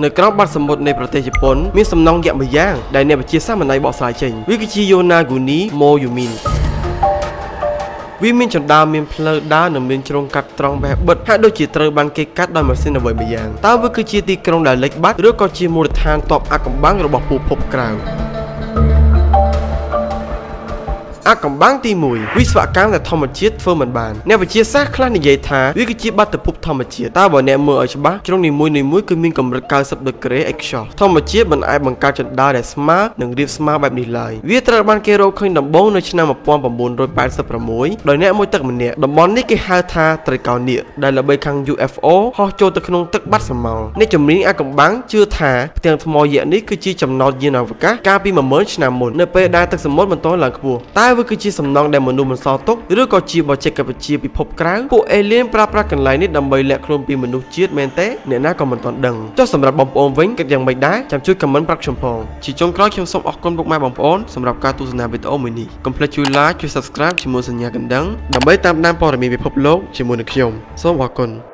នៅក្រោមបាត់សមុទ្រនៃប្រទេសជប៉ុនមានសំណង់យក្សម្យ៉ាងដែលអ្នកវិទ្យាសាស្ត្រមិនអាចបកស្រាយចេញវាគឺជា Yonaguni Monument វាមានចន្ទាមានផ្លូវដើរនិងមានជ្រុងកាត់ត្រង់បេះបិទហាក់ដូចជាត្រូវបានគេកាត់ដោយម៉ាស៊ីនអ្វីមួយយ៉ាងតើវាគឺជាទីក្រុងដែលលិចបាត់ឬក៏ជាមូលដ្ឋានទ័ពអាថ៌កំបាំងរបស់ភពក្រៅអាថ៌កំបាំងទី1វិស្វកម្មដែលធម្មជាតិធ្វើមិនបានអ្នកវិទ្យាសាស្ត្រខ្លះនិយាយថាវាគឺជាបាតុភូតធម្មជាតិតើបើអ្នកមើលឲ្យច្បាស់ជ្រុងនីមួយៗគឺមានកម្រិត90ដឺក្រេ Celsius ធម្មជាតិមិនអាចបង្កើតចន្ទាដែលស្មើនិងរាបស្មើបែបនេះឡើយវាត្រូវបានគេរកឃើញដំបូងនៅឆ្នាំ1986ដោយអ្នកមួយទឹកម្នាក់តំបន់នេះគេហៅថាត្រីកោណៀកដែលល្បីខាង UFO ហោះចូលទៅក្នុងទឹកបាត់សមុទ្រអ្នកជំនាញអាថ៌កំបាំងជឿថាផ្ទាំងថ្មយក្សនេះគឺជាចំណោទយានអវកាសកាលពី10000ឆ្នាំមុននៅពេលដែលទឹកសមុទ្របន្តឡើងខ្ពស់តែវាគឺជាសំណង់ដែលមនុស្សមិនសល់ទុកឬក៏ជាបច្ចេកវិទ្យាពិភពក្រៅពួកអេលៀនប្រើប្រាស់កន្លែងនេះដើម្បីលាក់ខ្លួនពីមនុស្សជាតិមែនទេអ្នកណាក៏មិនទាន់ដឹងចុះសម្រាប់បងប្អូនវិញគិតយ៉ាងម៉េចដែរចាំជួយ comment ប្រាប់ខ្ញុំផងជាចុងក្រោយខ្ញុំសូមអរគុណពុកម៉ែបងប្អូនសម្រាប់ការទស្សនាវីដេអូមួយនេះកុំភ្លេចជួយ like ជួយ subscribe ជាមួយសញ្ញាកណ្ដឹងដើម្បីតាមដានព័ត៌មានពិភពលោកជាមួយនឹងខ្ញុំសូមអរគុណ